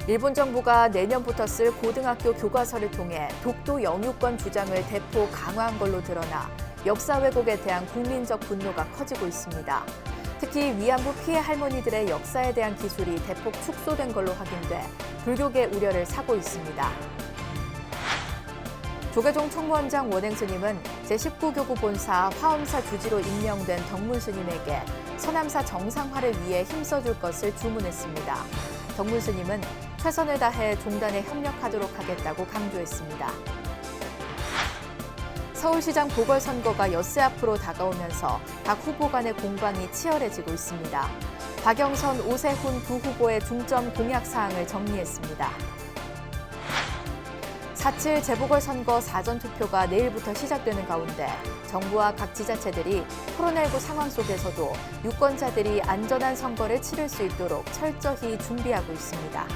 일본 정부가 내년부터 쓸 고등학교 교과서를 통해 독도 영유권 주장을 대폭 강화한 걸로 드러나 역사 왜곡에 대한 국민적 분노가 커지고 있습니다. 특히 위안부 피해 할머니들의 역사에 대한 기술이 대폭 축소된 걸로 확인돼 불교계 우려를 사고 있습니다. 조계종 총무원장 원행 스님은 제19교구 본사 화엄사 주지로 임명된 덕문 스님에게 서남사 정상화를 위해 힘써줄 것을 주문했습니다. 덕문 스님은 최선을 다해 종단에 협력하도록 하겠다고 강조했습니다. 서울시장 보궐선거가 엿새 앞으로 다가오면서 각 후보 간의 공방이 치열해지고 있습니다. 박영선, 오세훈 두 후보의 중점 공약 사항을 정리했습니다. 4.7 재보궐선거 사전투표가 내일부터 시작되는 가운데 정부와 각 지자체들이 코로나19 상황 속에서도 유권자들이 안전한 선거를 치를 수 있도록 철저히 준비하고 있습니다.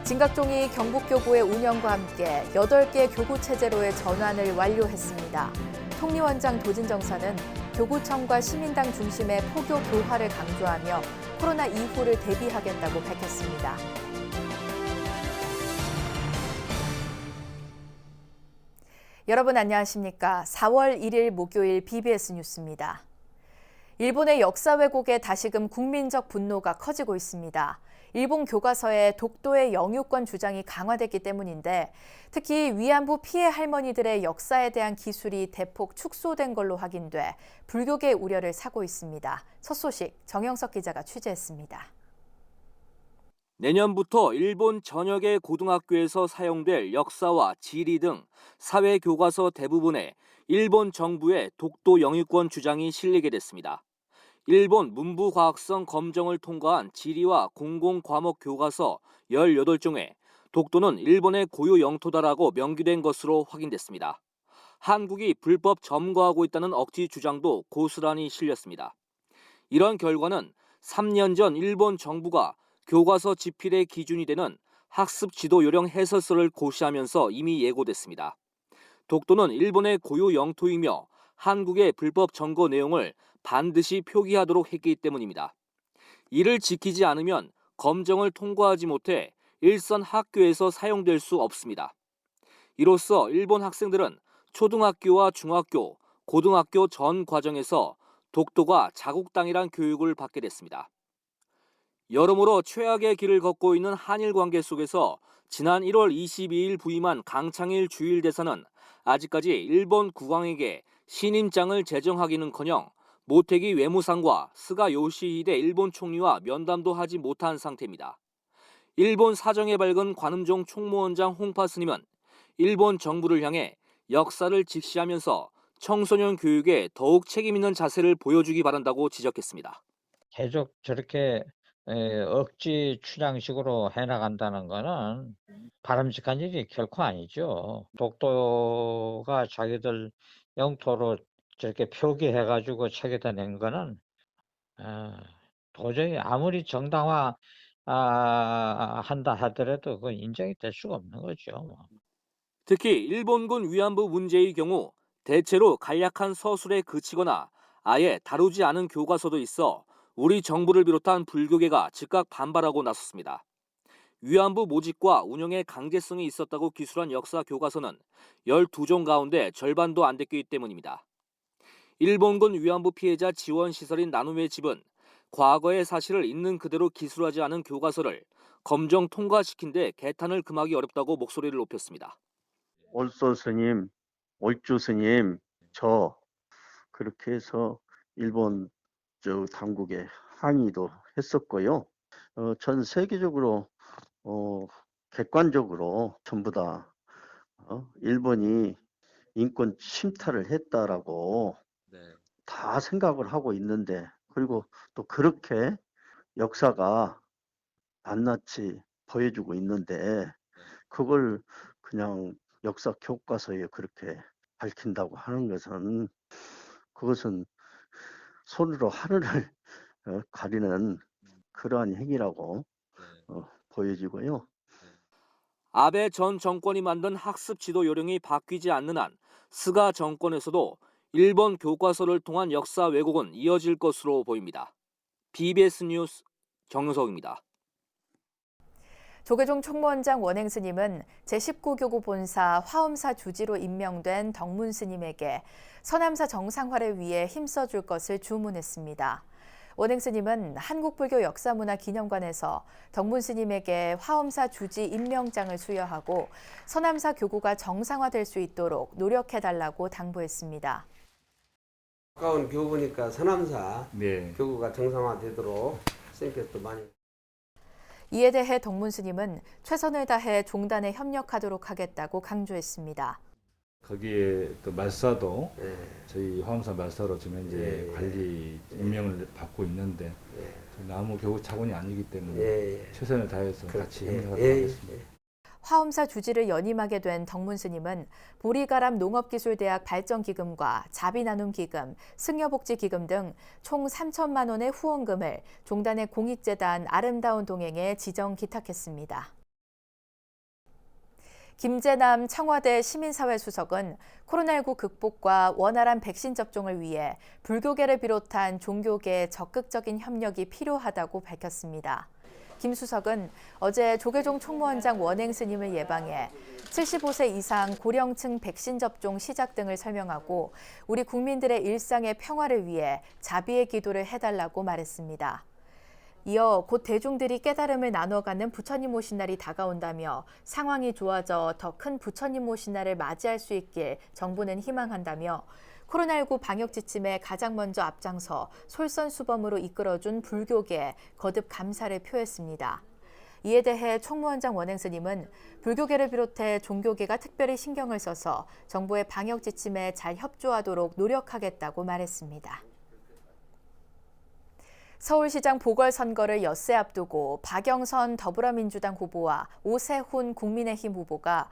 진각종이 경북교구의 운영과 함께 8개 교구 체제로의 전환을 완료했습니다. 통리원장 도진정사는 교구청과 시민당 중심의 포교 교화를 강조하며 코로나 이후를 대비하겠다고 밝혔습니다. 여러분 안녕하십니까? 4월 1일 목요일 BBS 뉴스입니다. 일본의 역사 왜곡에 다시금 국민적 분노가 커지고 있습니다. 일본 교과서에 독도의 영유권 주장이 강화됐기 때문인데 특히 위안부 피해 할머니들의 역사에 대한 기술이 대폭 축소된 걸로 확인돼 불교계 우려를 사고 있습니다. 첫 소식 정영석 기자가 취재했습니다. 내년부터 일본 전역의 고등학교에서 사용될 역사와 지리 등 사회 교과서 대부분에 일본 정부의 독도 영유권 주장이 실리게 됐습니다. 일본 문부과학성 검정을 통과한 지리와 공공과목 교과서 18종에 독도는 일본의 고유 영토다라고 명기된 것으로 확인됐습니다. 한국이 불법 점거하고 있다는 억지 주장도 고스란히 실렸습니다. 이런 결과는 3년 전 일본 정부가 교과서 집필의 기준이 되는 학습 지도 요령 해설서를 고시하면서 이미 예고됐습니다. 독도는 일본의 고유 영토이며 한국의 불법 점거 내용을 반드시 표기하도록 했기 때문입니다. 이를 지키지 않으면 검정을 통과하지 못해 일선 학교에서 사용될 수 없습니다. 이로써 일본 학생들은 초등학교와 중학교, 고등학교 전 과정에서 독도가 자국 땅이란 교육을 받게 됐습니다. 여러모로 최악의 길을 걷고 있는 한일 관계 속에서 지난 1월 22일 부임한 강창일 주일 대사는 아직까지 일본 국왕에게 신임장을 제정하기는커녕 모테기 외무상과 스가 요시히데 일본 총리와 면담도 하지 못한 상태입니다. 일본 사정에 밝은 관음종 총무원장 홍파 스님은 일본 정부를 향해 역사를 직시하면서 청소년 교육에 더욱 책임 있는 자세를 보여주기 바란다고 지적했습니다. 계속 저렇게 억지 춘향식으로 해나간다는 거는 바람직한 일이 결코 아니죠. 독도가 자기들 영토로 저렇게 표기해가지고 책에다 낸 거는 도저히 아무리 정당화 한다 하더라도 그건 인정이 될 수가 없는 거죠. 특히 일본군 위안부 문제의 경우 대체로 간략한 서술에 그치거나 아예 다루지 않은 교과서도 있어 우리 정부를 비롯한 불교계가 즉각 반발하고 나섰습니다. 위안부 모집과 운영에 강제성이 있었다고 기술한 역사 교과서는 12종 가운데 절반도 안 됐기 때문입니다. 일본군 위안부 피해자 지원 시설인 나눔의 집은 과거의 사실을 있는 그대로 기술하지 않은 교과서를 검정 통과시킨 데 개탄을 금하기 어렵다고 목소리를 높였습니다. 올소 스님, 올주 스님, 저 그렇게 해서 일본 당국에 항의도 했었고요. 전 세계적으로 객관적으로 전부 다 일본이 인권 침탈을 했다라고 다 생각을 하고 있는데, 그리고 또 그렇게 역사가 낱낱이 보여주고 있는데 그걸 그냥 역사 교과서에 그렇게 밝힌다고 하는 것은 그것은 손으로 하늘을 가리는 그러한 행위라고 보여지고요. 아베 전 정권이 만든 학습 지도 요령이 바뀌지 않는 한 스가 정권에서도 일본 교과서를 통한 역사 왜곡은 이어질 것으로 보입니다. BBS 뉴스 정유석입니다. 조계종 총무원장 원행 스님은 제19교구 본사 화엄사 주지로 임명된 덕문 스님에게 서남사 정상화를 위해 힘써줄 것을 주문했습니다. 원행 스님은 한국불교 역사문화기념관에서 덕문 스님에게 화엄사 주지 임명장을 수여하고 서남사 교구가 정상화될 수 있도록 노력해달라고 당부했습니다. 가까운 교구니까 서남사 네. 교구가 정상화되도록 선생님께서도 많이. 이에 대해 덕문 스님은 최선을 다해 종단에 협력하도록 하겠다고 강조했습니다. 거기에 또 말사도 네. 저희 화엄사 말사로 지금 현재 예, 관리 임명을 받고 있는데 예. 저희는 아무 교구 차원이 아니기 때문에 예. 최선을 다해서 그렇죠. 같이 예, 협력하도록 예, 하겠습니다. 화엄사 주지를 연임하게 된 덕문 스님은 보리가람 농업기술대학 발전기금과 자비나눔기금, 승려복지기금 등 총 3천만 원의 후원금을 종단의 공익재단 아름다운 동행에 지정 기탁했습니다. 김재남 청와대 시민사회 수석은 코로나19 극복과 원활한 백신 접종을 위해 불교계를 비롯한 종교계의 적극적인 협력이 필요하다고 밝혔습니다. 김 수석은 어제 조계종 총무원장 원행 스님을 예방해 75세 이상 고령층 백신 접종 시작 등을 설명하고 우리 국민들의 일상의 평화를 위해 자비의 기도를 해달라고 말했습니다. 이어 곧 대중들이 깨달음을 나눠가는 부처님 오신 날이 다가온다며 상황이 좋아져 더 큰 부처님 오신 날을 맞이할 수 있길 정부는 희망한다며 코로나19 방역 지침에 가장 먼저 앞장서 솔선수범으로 이끌어준 불교계에 거듭 감사를 표했습니다. 이에 대해 총무원장 원행 스님은 불교계를 비롯해 종교계가 특별히 신경을 써서 정부의 방역 지침에 잘 협조하도록 노력하겠다고 말했습니다. 서울시장 보궐선거를 엿새 앞두고 박영선 더불어민주당 후보와 오세훈 국민의힘 후보가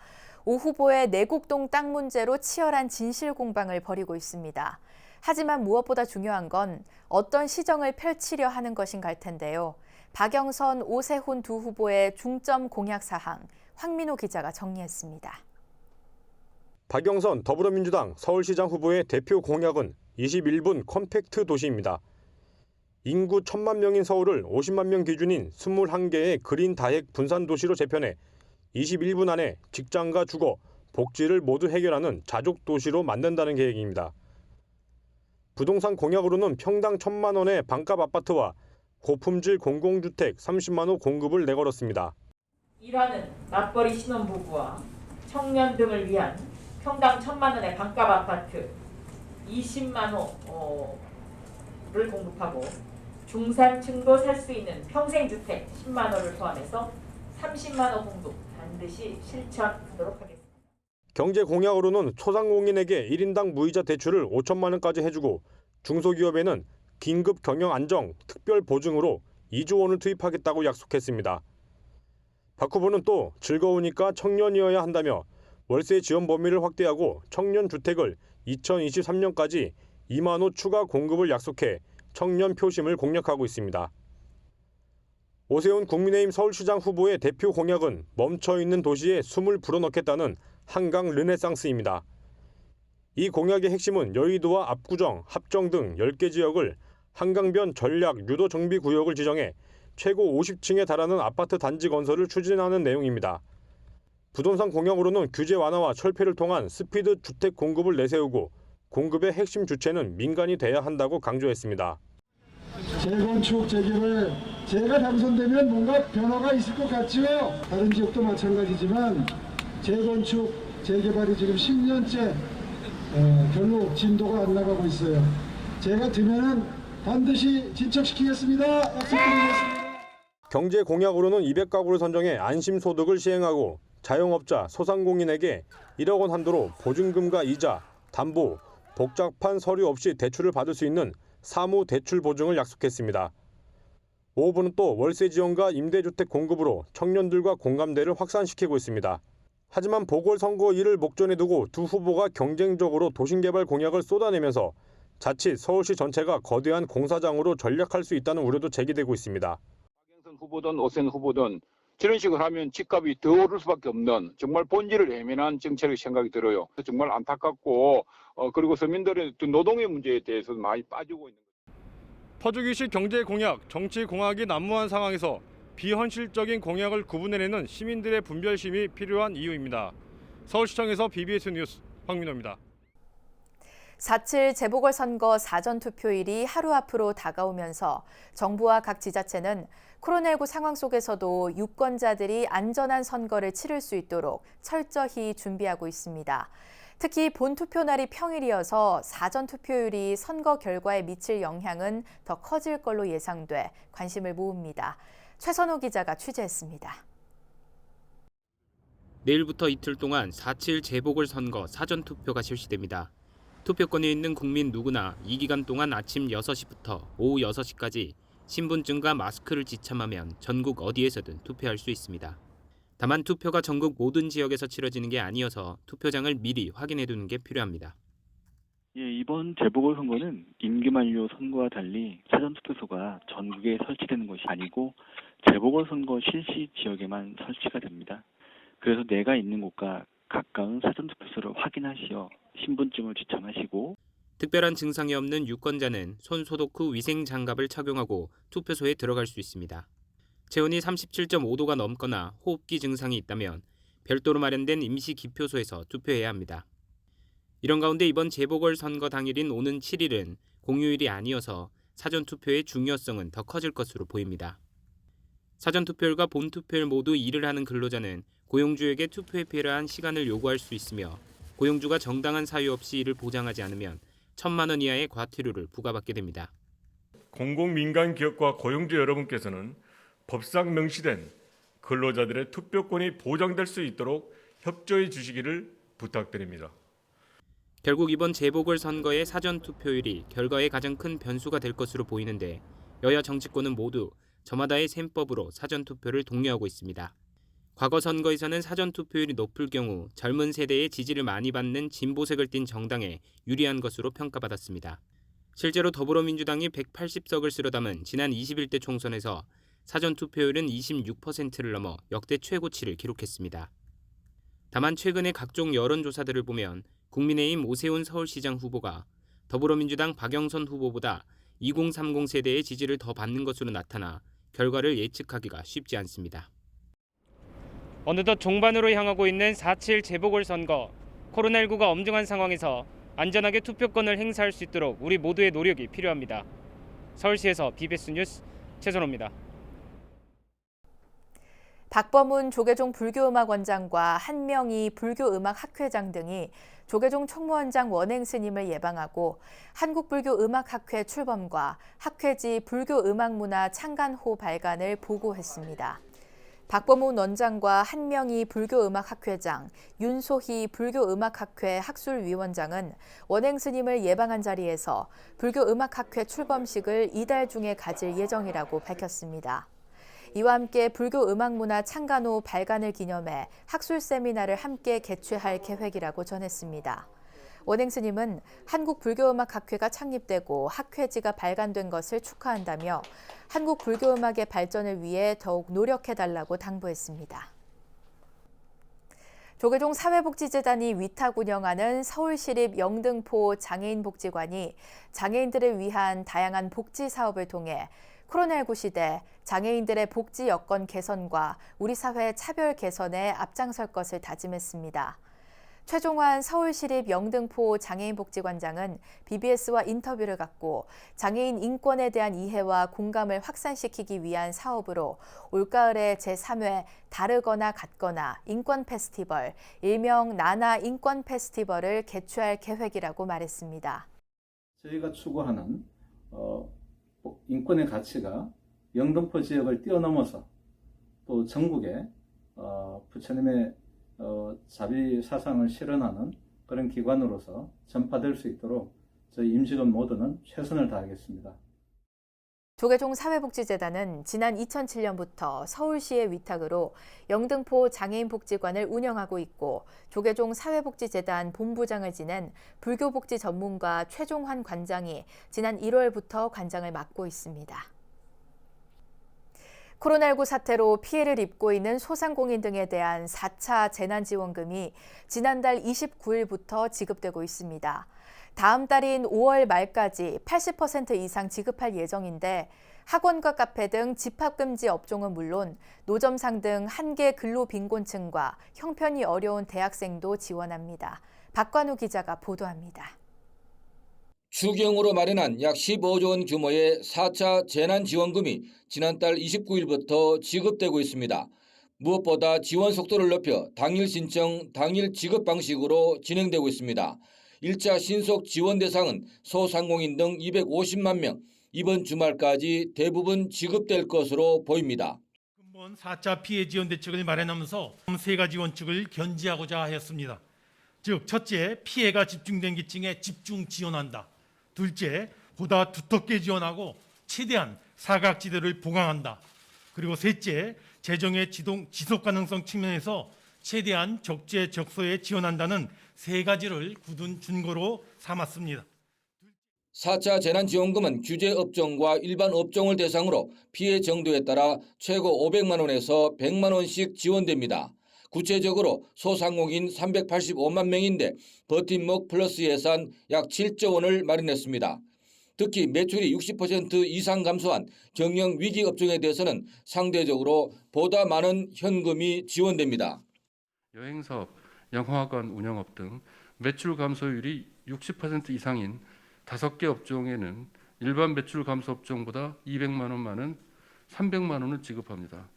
오 후보의 내곡동 땅 문제로 치열한 진실 공방을 벌이고 있습니다. 하지만 무엇보다 중요한 건 어떤 시정을 펼치려 하는 것인가일 텐데요. 박영선, 오세훈 두 후보의 중점 공약 사항, 황민호 기자가 정리했습니다. 박영선 더불어민주당 서울시장 후보의 대표 공약은 21분 컴팩트 도시입니다. 인구 1,000만 명인 서울을 50만 명 기준인 21개의 그린 다핵 분산 도시로 재편해 21분 안에 직장과 주거, 복지를 모두 해결하는 자족 도시로 만든다는 계획입니다. 부동산 공약으로는 평당 1,000만 원의 반값 아파트와 고품질 공공주택 30만 호 공급을 내걸었습니다. 일하는 맞벌이 신혼부부와 청년 등을 위한 평당 1,000만 원의 반값 아파트 20만 호를 공급하고 중산층도 살 수 있는 평생주택 10만 호를 포함해서 30만 호 공급 반드시 실천하도록 하겠습니다. 경제 공약으로는 소상공인에게 1인당 무이자 대출을 5천만 원까지 해주고 중소기업에는 긴급 경영 안정 특별 보증으로 2조 원을 투입하겠다고 약속했습니다. 박 후보는 또 즐거우니까 청년이어야 한다며 월세 지원 범위를 확대하고 청년 주택을 2023년까지 2만 호 추가 공급을 약속해 청년 표심을 공략하고 있습니다. 오세훈 국민의힘 서울시장 후보의 대표 공약은 멈춰있는 도시에 숨을 불어넣겠다는 한강 르네상스입니다. 이 공약의 핵심은 여의도와 압구정, 합정 등 10개 지역을 한강변 전략 유도 정비 구역을 지정해 최고 50층에 달하는 아파트 단지 건설을 추진하는 내용입니다. 부동산 공약으로는 규제 완화와 철폐를 통한 스피드 주택 공급을 내세우고 공급의 핵심 주체는 민간이 돼야 한다고 강조했습니다. 재건축, 재개발, 제가 당선되면 뭔가 변화가 있을 것 같지요? 다른 지역도 마찬가지지만 재건축, 재개발이 지금 10년째 별로 진도가 안 나가고 있어요. 제가 되면은 반드시 진척시키겠습니다. 약속드리겠습니다. 경제 공약으로는 200가구를 선정해 안심소득을 시행하고 자영업자, 소상공인에게 1억 원 한도로 보증금과 이자, 담보, 복잡한 서류 없이 대출을 받을 수 있는 사무 대출 보증을 약속했습니다. 오 후보는 또 월세 지원과 임대주택 공급으로 청년들과 공감대를 확산시키고 있습니다. 하지만 보궐선거 일을 목전에 두고 두 후보가 경쟁적으로 도심개발 공약을 쏟아내면서 자칫 서울시 전체가 거대한 공사장으로 전락할 수 있다는 우려도 제기되고 있습니다. 박영선 후보든 오세훈 후보든 저런 식으로 하면 집값이 더 오를 수밖에 없는 정말 본질을 외면한 정책의 생각이 들어요. 정말 안타깝고 그리고 서민들의 노동의 문제에 대해서 많이 빠지고 있는 거죠. 퍼주기식 경제 공약, 정치 공학이 난무한 상황에서 비현실적인 공약을 구분해내는 시민들의 분별심이 필요한 이유입니다. 서울시청에서 BBS 뉴스 황민호입니다. 4.7 재보궐선거 사전투표일이 하루 앞으로 다가오면서 정부와 각 지자체는 코로나19 상황 속에서도 유권자들이 안전한 선거를 치를 수 있도록 철저히 준비하고 있습니다. 특히 본투표 날이 평일이어서 사전투표율이 선거 결과에 미칠 영향은 더 커질 걸로 예상돼 관심을 모읍니다. 최선호 기자가 취재했습니다. 내일부터 이틀 동안 4.7 재보궐선거 사전투표가 실시됩니다. 투표권이 있는 국민 누구나 이 기간 동안 아침 6시부터 오후 6시까지 신분증과 마스크를 지참하면 전국 어디에서든 투표할 수 있습니다. 다만 투표가 전국 모든 지역에서 치러지는 게 아니어서 투표장을 미리 확인해두는 게 필요합니다. 이번 재보궐선거는 임기 만료 선거와 달리 사전투표소가 전국에 설치되는 것이 아니고 재보궐선거 실시 지역에만 설치가 됩니다. 그래서 내가 있는 곳과 가까운 사전투표소를 확인하시어 신분증을 지참하시고 특별한 증상이 없는 유권자는 손 소독 후 위생 장갑을 착용하고 투표소에 들어갈 수 있습니다. 체온이 37.5도가 넘거나 호흡기 증상이 있다면 별도로 마련된 임시 기표소에서 투표해야 합니다. 이런 가운데 이번 재보궐선거 당일인 오는 7일은 공휴일이 아니어서 사전투표의 중요성은 더 커질 것으로 보입니다. 사전투표율과 본투표율 모두 일을 하는 근로자는 고용주에게 투표에 필요한 시간을 요구할 수 있으며 고용주가 정당한 사유 없이 이를 보장하지 않으면 1,000만 원 이하의 과태료를 부과받게 됩니다. 공공민간 기업과 고용주 여러분께서는 법상 명시된 근로자들의 투표권이 보장될 수 있도록 협조해 주시기를 부탁드립니다. 결국 이번 재보궐선거의 사전투표율이 결과에 가장 큰 변수가 될 것으로 보이는데 여야 정치권은 모두 저마다의 셈법으로 사전투표를 독려하고 있습니다. 과거 선거에서는 사전투표율이 높을 경우 젊은 세대의 지지를 많이 받는 진보색을 띤 정당에 유리한 것으로 평가받았습니다. 실제로 더불어민주당이 180석을 쓸어 담은 지난 21대 총선에서 사전투표율은 26%를 넘어 역대 최고치를 기록했습니다. 다만 최근의 각종 여론조사들을 보면 국민의힘 오세훈 서울시장 후보가 더불어민주당 박영선 후보보다 2030 세대의 지지를 더 받는 것으로 나타나 결과를 예측하기가 쉽지 않습니다. 어느덧 종반으로 향하고 있는 4.7 재보궐선거. 코로나19가 엄중한 상황에서 안전하게 투표권을 행사할 수 있도록 우리 모두의 노력이 필요합니다. 서울시에서 BBS 뉴스 최선호입니다. 박범훈 조계종 불교음악원장과 한명희 불교음악학회장 등이 조계종 총무원장 원행 스님을 예방하고 한국불교음악학회 출범과 학회지 불교음악문화 창간호 발간을 보고했습니다. 박범훈 원장과 한명희 불교음악학회장, 윤소희 불교음악학회 학술위원장은 원행 스님을 예방한 자리에서 불교음악학회 출범식을 이달 중에 가질 예정이라고 밝혔습니다. 이와 함께 불교음악문화 창간호 발간을 기념해 학술 세미나를 함께 개최할 계획이라고 전했습니다. 원행 스님은 한국불교음악학회가 창립되고 학회지가 발간된 것을 축하한다며 한국 불교음악의 발전을 위해 더욱 노력해달라고 당부했습니다. 조계종 사회복지재단이 위탁 운영하는 서울시립 영등포 장애인복지관이 장애인들을 위한 다양한 복지 사업을 통해 코로나19 시대 장애인들의 복지 여건 개선과 우리 사회 차별 개선에 앞장설 것을 다짐했습니다. 최종환 서울시립 영등포 장애인복지관장은 BBS와 인터뷰를 갖고 장애인 인권에 대한 이해와 공감을 확산시키기 위한 사업으로 올가을에 제3회 다르거나 같거나 인권 페스티벌, 일명 나나 인권 페스티벌을 개최할 계획이라고 말했습니다. 저희가 추구하는 인권의 가치가 영등포 지역을 뛰어넘어서 또 전국에 부처님의 자비 사상을 실현하는 그런 기관으로서 전파될 수 있도록 저희 임직원 모두는 최선을 다하겠습니다. 조계종 사회복지재단은 지난 2007년부터 서울시의 위탁으로 영등포 장애인복지관을 운영하고 있고 조계종 사회복지재단 본부장을 지낸 불교복지 전문가 최종환 관장이 지난 1월부터 관장을 맡고 있습니다. 코로나19 사태로 피해를 입고 있는 소상공인 등에 대한 4차 재난지원금이 지난달 29일부터 지급되고 있습니다. 다음 달인 5월 말까지 80% 이상 지급할 예정인데 학원과 카페 등 집합금지 업종은 물론 노점상 등 한계 근로빈곤층과 형편이 어려운 대학생도 지원합니다. 박관우 기자가 보도합니다. 추경으로 마련한 약 15조 원 규모의 4차 재난지원금이 지난달 29일부터 지급되고 있습니다. 무엇보다 지원 속도를 높여 당일 신청, 당일 지급 방식으로 진행되고 있습니다. 1차 신속 지원 대상은 소상공인 등 250만 명, 이번 주말까지 대부분 지급될 것으로 보입니다. 근본 4차 피해 지원 대책을 마련하면서 세 가지 원칙을 견지하고자 하였습니다. 즉, 첫째, 피해가 집중된 계층에 집중 지원한다. 둘째, 보다 두텁게 지원하고 최대한 사각지대를 보강한다. 그리고 셋째, 재정의 지속 가능성 측면에서 최대한 적재적소에 지원한다는 세 가지를 굳은 준거로 삼았습니다. 4차 재난지원금은 규제 업종과 일반 업종을 대상으로 피해 정도에 따라 최고 500만 원에서 100만 원씩 지원됩니다. 구체적으로 소상공인 385만 명인데 버팀목 플러스 예산 약 7조 원을 마련했습니다. 특히 매출이 60% 이상 감소한 경영 위기 업종에 대해서는 상대적으로 보다 많은 현금이 지원됩니다. 여행사업, 영화관 운영업 등 매출 감소율이 60% 이상인 5개 업종에는 일반 매출 감소 업종보다 200만 원 많은 300만 원을 지급합니다.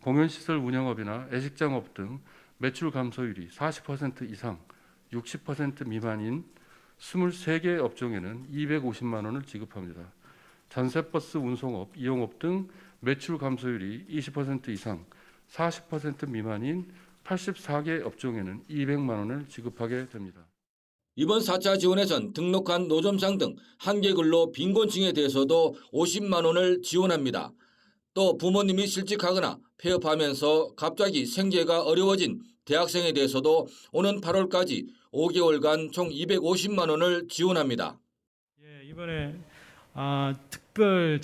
공연시설 운영업이나 애식장업 등 매출 감소율이 40% 이상, 60% 미만인 23개 업종에는 250만 원을 지급합니다. 전세버스 운송업, 이용업 등 매출 감소율이 20% 이상, 40% 미만인 84개 업종에는 200만 원을 지급하게 됩니다. 이번 4차 지원에선 등록한 노점상 등 한계근로 빈곤층에 대해서도 50만 원을 지원합니다. 또 부모님이 실직하거나 폐업하면서 갑자기 생계가 어려워진 대학생에 대해서도 오는 8월까지 5개월간 총 250만 원을 지원합니다. 이번에 특별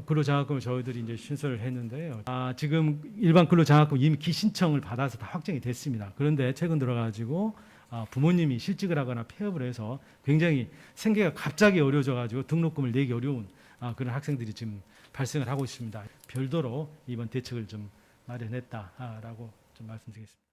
근로장학금을 저희들이 이제 신설을 했는데요. 지금 일반 근로장학금 이미 기신청을 받아서 다 확정이 됐습니다. 그런데 최근 들어가지고 부모님이 실직을 하거나 폐업을 해서 굉장히 생계가 갑자기 어려워져가지고 등록금을 내기 어려운 그런 학생들이 지금 발생을 하고 있습니다. 별도로 이번 대책을 좀 마련했다라고 좀 말씀드리겠습니다.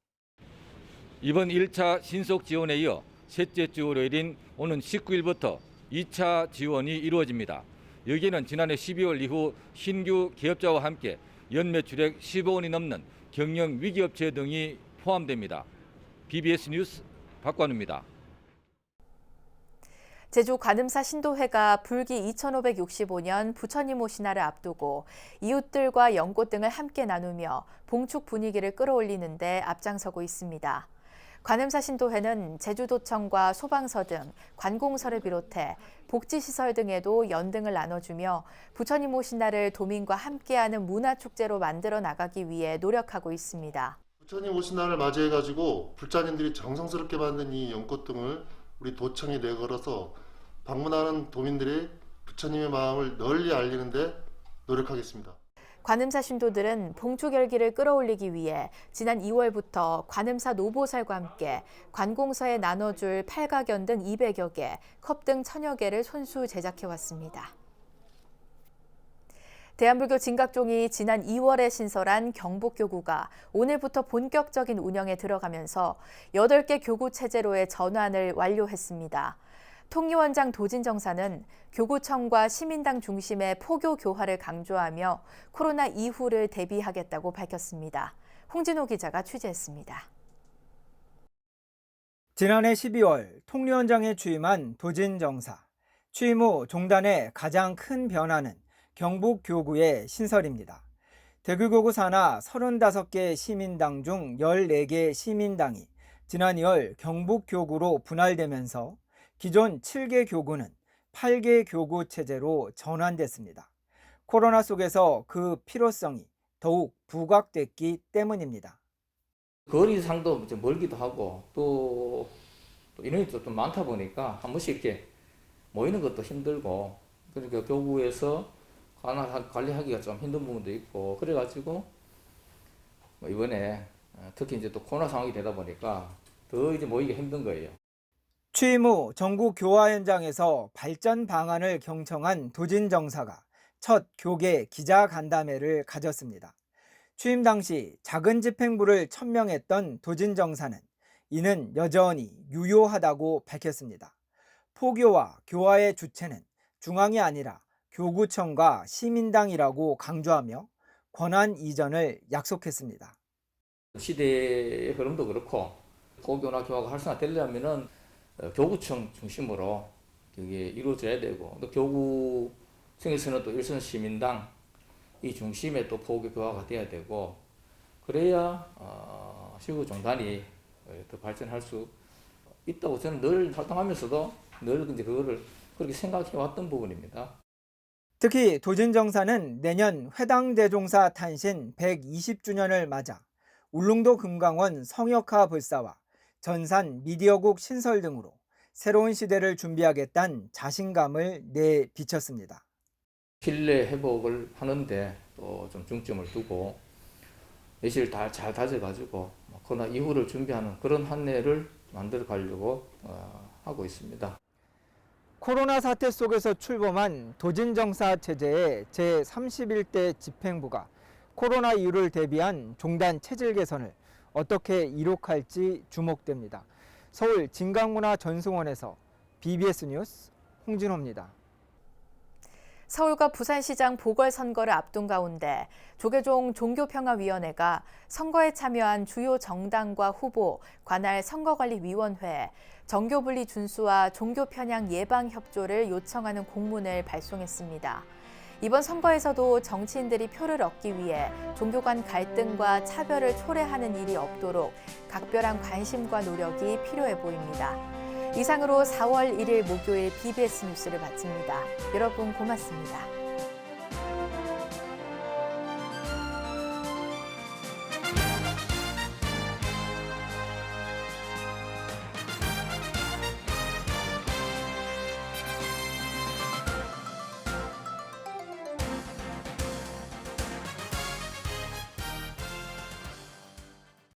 이번 1차 신속 지원에 이어 셋째 주 월요일인 오는 19일부터 2차 지원이 이루어집니다. 여기에는 지난해 12월 이후 신규 기업자와 함께 연매출액 15원이 넘는 경영 위기업체 등이 포함됩니다. BBS 뉴스 박관우입니다. 제주 관음사 신도회가 불기 2565년 부처님 오신날을 앞두고 이웃들과 연꽃 등을 함께 나누며 봉축 분위기를 끌어올리는 데 앞장서고 있습니다. 관음사 신도회는 제주도청과 소방서 등 관공서를 비롯해 복지시설 등에도 연등을 나눠주며 부처님 오신 날을 도민과 함께하는 문화축제로 만들어 나가기 위해 노력하고 있습니다. 부처님 오신 날을 맞이해가지고 불자님들이 정성스럽게 만든 이 연꽃 등을 우리 도청에 내걸어서 방문하는 도민들이 부처님의 마음을 널리 알리는 데 노력하겠습니다. 관음사 신도들은 봉축 열기를 끌어올리기 위해 지난 2월부터 관음사 노보살과 함께 관공서에 나눠줄 팔각연 등 200여 개, 컵 등 1000여 개를 손수 제작해왔습니다. 대한불교 진각종이 지난 2월에 신설한 경복교구가 오늘부터 본격적인 운영에 들어가면서 8개 교구 체제로의 전환을 완료했습니다. 통리원장 도진정사는 교구청과 시민당 중심의 포교 교화를 강조하며 코로나 이후를 대비하겠다고 밝혔습니다. 홍진호 기자가 취재했습니다. 지난해 12월 통리원장에 취임한 도진정사. 취임 후 종단의 가장 큰 변화는 경복교구의 신설입니다. 대구교구 산하 35개 시민당 중 14개 시민당이 지난 2월 경복교구로 분할되면서 기존 7개 교구는 8개 교구 체제로 전환됐습니다. 코로나 속에서 그 필요성이 더욱 부각됐기 때문입니다. 거리상도 멀기도 하고 또 인원이 좀 많다 보니까 한 번씩 이렇게 모이는 것도 힘들고 그러니까 교구에서 관리하기가 좀 힘든 부분도 있고 그래가지고 이번에 특히 이제 또 코로나 상황이 되다 보니까 더 이제 모이기가 힘든 거예요. 취임 후 전국 교화 현장에서 발전 방안을 경청한 도진정사가 첫 교계 기자간담회를 가졌습니다. 취임 당시 작은 집행부를 천명했던 도진정사는 이는 여전히 유효하다고 밝혔습니다. 포교와 교화의 주체는 중앙이 아니라 교구청과 시민당이라고 강조하며 권한 이전을 약속했습니다. 시대의 흐름도 그렇고 포교나 교화가 활성화되려면은 교구청 중심으로 이게 이루어져야 되고, 또 교구청에서는 또 일선 시민당 이 중심에 또 포교 교화가 돼야 되고, 그래야 시구 종단이 더 발전할 수 있다고 저는 늘 활동하면서도 늘 이제 그거를 그렇게 생각해 왔던 부분입니다. 특히 도진정사는 내년 회당대종사 탄신 120주년을 맞아 울릉도 금강원 성역화 불사와 전산 미디어국 신설 등으로 새로운 시대를 준비하겠다는 자신감을 내비쳤습니다. 신뢰 회복을 하는데 또 좀 중점을 두고 내실 다 잘 다져가지고 코로나 이후를 준비하는 그런 한 해를 만들어 가려고 하고 있습니다. 코로나 사태 속에서 출범한 도진정사 체제의 제31대 집행부가 코로나 이후를 대비한 종단 체질 개선을 어떻게 이룩할지 주목됩니다. 서울 진강문화전승원에서 BBS 뉴스 홍진호입니다. 서울과 부산시장 보궐선거를 앞둔 가운데 조계종 종교평화위원회가 선거에 참여한 주요 정당과 후보, 관할 선거관리위원회에 정교분리 준수와 종교편향 예방 협조를 요청하는 공문을 발송했습니다. 이번 선거에서도 정치인들이 표를 얻기 위해 종교 간 갈등과 차별을 초래하는 일이 없도록 각별한 관심과 노력이 필요해 보입니다. 이상으로 4월 1일 목요일 BBS 뉴스를 마칩니다. 여러분 고맙습니다.